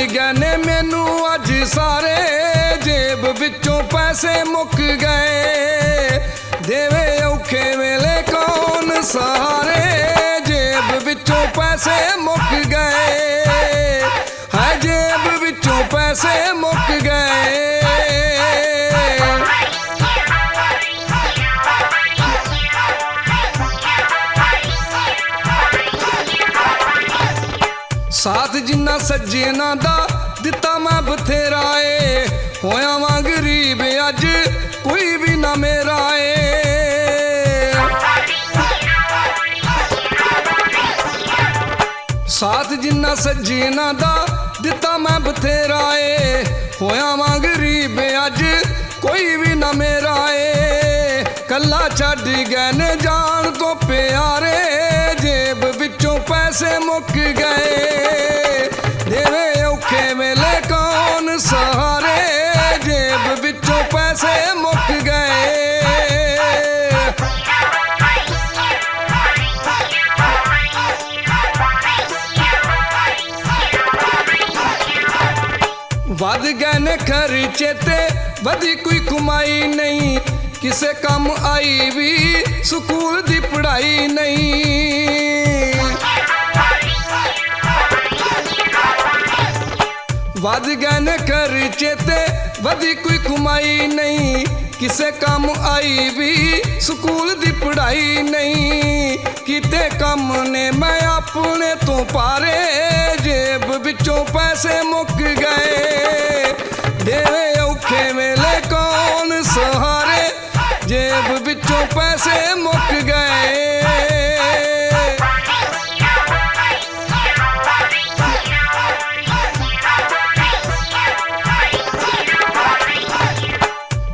गए ने मैनू अज सारे, जेब विचों पैसे मुक गए। देवे औखे वेले कौन सहारे, जेब विचों पैसे मुक गए। है जेब विचों पैसे मुक गए। साथ जिन्ना सज्जना दा दिता मैं बथेरा ए, होया वां गरीब अज कोई भी ना मेरा ए। साथ जिन्ना सज्जना दा दिता मैं बथेरा ए, होया वां गरीब अज कोई भी ना मेरा ए। कला छड्ड गए ने जान तो प्यारे, जेब विचों पैसे मुक गए। देवे औखे वेले कौन सहारे, जेब विचों पैसे मुक गए। वध गए ने खर्चे ते वधी कोई कमाई नहीं, किसे कम आई भी स्कूल दी पढ़ाई नहीं। वध गए ने खर्चे ते वधी कोई कमाई नहीं, किसे कम आई भी स्कूल दी पढ़ाई नहीं। किते कम ने मैं अपने तो पारे, जेब विचों पैसे मुक गए। देवे औखे वेले कौन सहारे, जेब विचों पैसे मुक गए।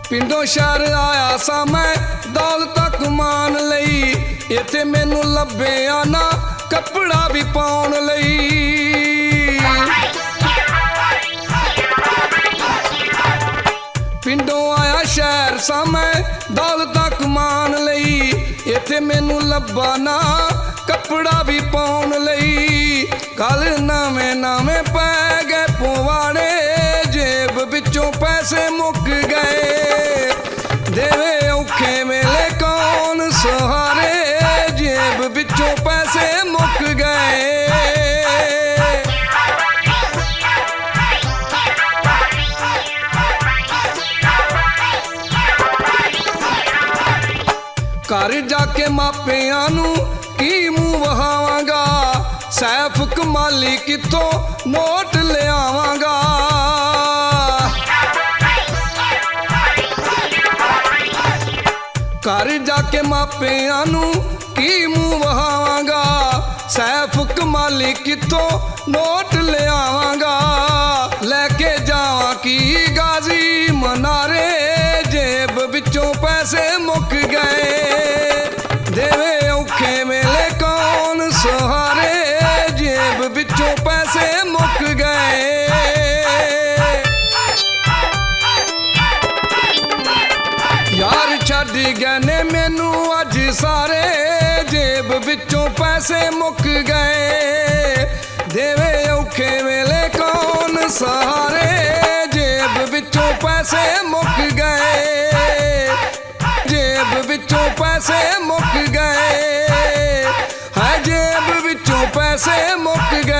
पिंडों शहर आया सा मैं दौलत कमान लई, इत्थे मैनू लभ्या ना कपड़ा भी पाउण लई। पिंडों आया शहर सा मैं दौलत कमान लई, इत्थे मैनू लभा ना कपड़ा भी पाउण लई। कल नवें नवें पै गए पवाड़े, जेब विचों पैसे मुक गए। देवे औखे वेले कौन सहारे, जेब विचों पैसे मुक गए। घर जाके मापियां नू की मूंह वहावांगा, सैफ कमाली कितों नोट ले आवांगा। घर जाके मापियां नू की मूंह वहावांगा, सैफ कमाली कितों नोट ले आवांगा। लेके जावां की गाजी मनारे, जेब विचों पैसे मुक गए। देवे औखे वेले कौन सहारे, जेब विचों पैसे मुक गए। यार छड्ड गए ने मैनू अज सारे, जेब विचों पैसे मुक गए। देवे औखे वेले कौन सहारे, जेब विचों पैसे मुक गए। जेब विचों पैसे मुक गए। है जेब विचों पैसे मुक गए।